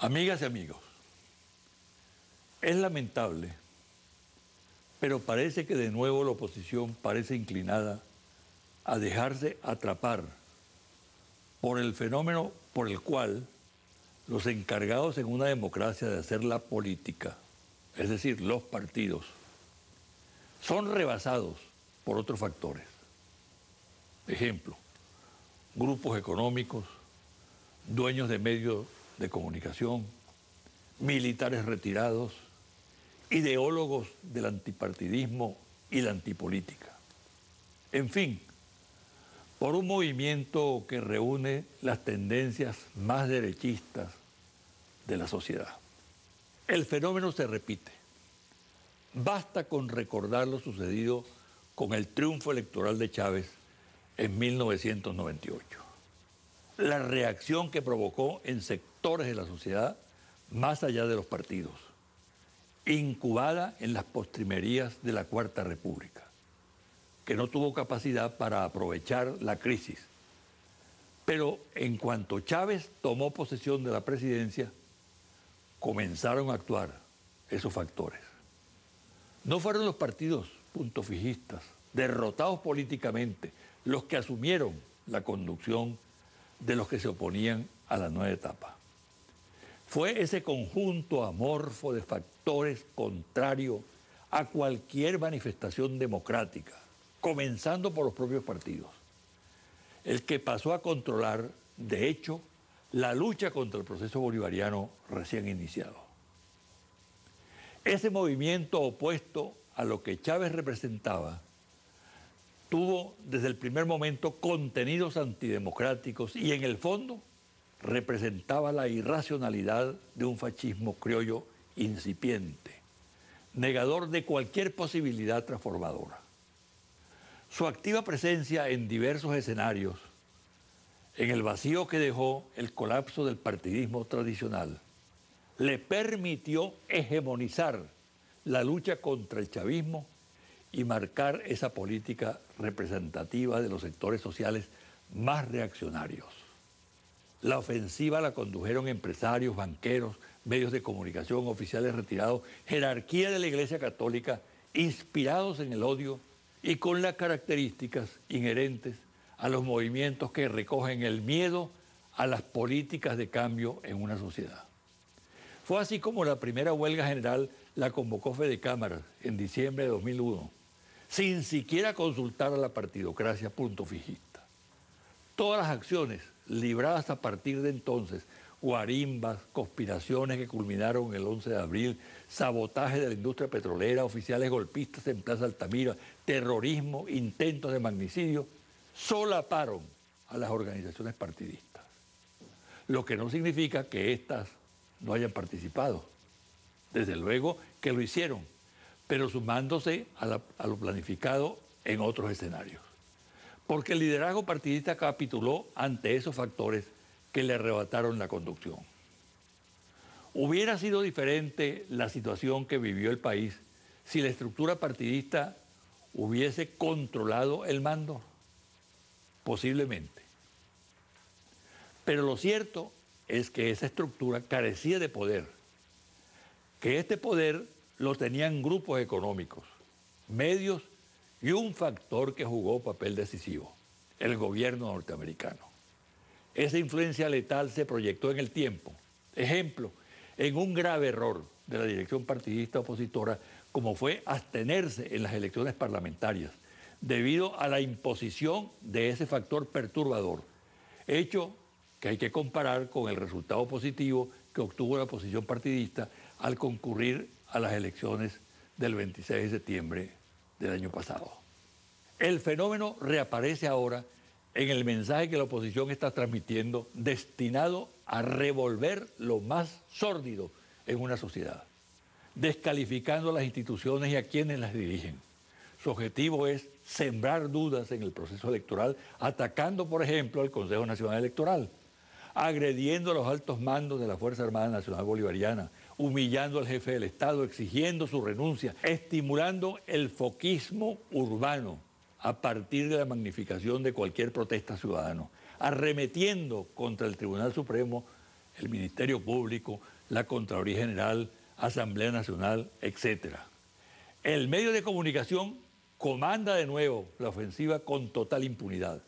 Amigas y amigos, es lamentable, pero parece que de nuevo la oposición parece inclinada a dejarse atrapar por el fenómeno por el cual los encargados en una democracia de hacer la política, es decir, los partidos, son rebasados por otros factores. Ejemplo, grupos económicos, dueños de medios de comunicación, militares retirados, ideólogos del antipartidismo y la antipolítica. En fin, por un movimiento que reúne las tendencias más derechistas de la sociedad. El fenómeno se repite. Basta con recordar lo sucedido con el triunfo electoral de Chávez en 1998. La reacción que provocó en sectores de la sociedad más allá de los partidos, incubada en las postrimerías de la Cuarta República, que no tuvo capacidad para aprovechar la crisis. Pero en cuanto Chávez tomó posesión de la presidencia, comenzaron a actuar esos factores. No fueron los partidos puntofijistas, derrotados políticamente, los que asumieron la conducción de los que se oponían a la nueva etapa. Fue ese conjunto amorfo de factores contrario a cualquier manifestación democrática, comenzando por los propios partidos, el que pasó a controlar, de hecho, la lucha contra el proceso bolivariano recién iniciado. Ese movimiento opuesto a lo que Chávez representaba tuvo desde el primer momento contenidos antidemocráticos y en el fondo representaba la irracionalidad de un fascismo criollo incipiente, negador de cualquier posibilidad transformadora. Su activa presencia en diversos escenarios, en el vacío que dejó el colapso del partidismo tradicional, le permitió hegemonizar la lucha contra el chavismo y marcar esa política representativa de los sectores sociales más reaccionarios. La ofensiva la condujeron empresarios, banqueros, medios de comunicación, oficiales retirados, jerarquía de la Iglesia Católica, inspirados en el odio y con las características inherentes a los movimientos que recogen el miedo a las políticas de cambio en una sociedad. Fue así como la primera huelga general la convocó Fedecámaras en diciembre de 2001, sin siquiera consultar a la partidocracia puntofijista. Todas las acciones libradas a partir de entonces, guarimbas, conspiraciones que culminaron el 11 de abril, sabotaje de la industria petrolera, oficiales golpistas en Plaza Altamira, terrorismo, intentos de magnicidio, solaparon a las organizaciones partidistas. Lo que no significa que éstas no hayan participado. Desde luego que lo hicieron, pero sumándose a lo planificado en otros escenarios. Porque el liderazgo partidista capituló ante esos factores que le arrebataron la conducción. Hubiera sido diferente la situación que vivió el país si la estructura partidista hubiese controlado el mando, posiblemente. Pero lo cierto es que esa estructura carecía de poder, que este poder lo tenían grupos económicos, medios y un factor que jugó papel decisivo, el gobierno norteamericano. Esa influencia letal se proyectó en el tiempo. Ejemplo, en un grave error de la dirección partidista opositora, como fue abstenerse en las elecciones parlamentarias, debido a la imposición de ese factor perturbador, hecho que hay que comparar con el resultado positivo que obtuvo la oposición partidista al concurrir a las elecciones del 26 de septiembre del año pasado. El fenómeno reaparece ahora en el mensaje que la oposición está transmitiendo, destinado a revolver lo más sórdido en una sociedad, descalificando a las instituciones y a quienes las dirigen. Su objetivo es sembrar dudas en el proceso electoral, atacando, por ejemplo, al Consejo Nacional Electoral, agrediendo a los altos mandos de la Fuerza Armada Nacional Bolivariana, humillando al jefe del Estado, exigiendo su renuncia, estimulando el foquismo urbano a partir de la magnificación de cualquier protesta ciudadana, arremetiendo contra el Tribunal Supremo el Ministerio Público, la Contraloría General, Asamblea Nacional, etc. El medio de comunicación comanda de nuevo la ofensiva con total impunidad,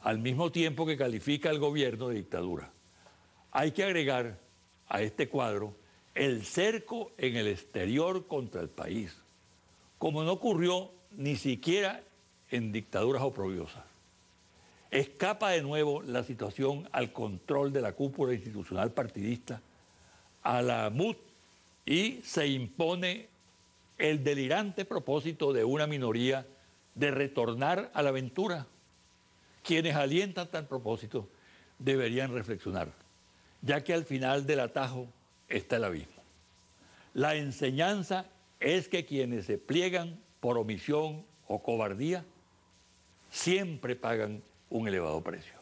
al mismo tiempo que califica al gobierno de dictadura. Hay que agregar a este cuadro el cerco en el exterior contra el país, como no ocurrió ni siquiera en dictaduras oprobiosas. Escapa de nuevo la situación al control de la cúpula institucional partidista, a la MUD, y se impone el delirante propósito de una minoría de retornar a la aventura. Quienes alientan tal propósito deberían reflexionar, ya que al final del atajo está el abismo. La enseñanza es que quienes se pliegan por omisión o cobardía siempre pagan un elevado precio.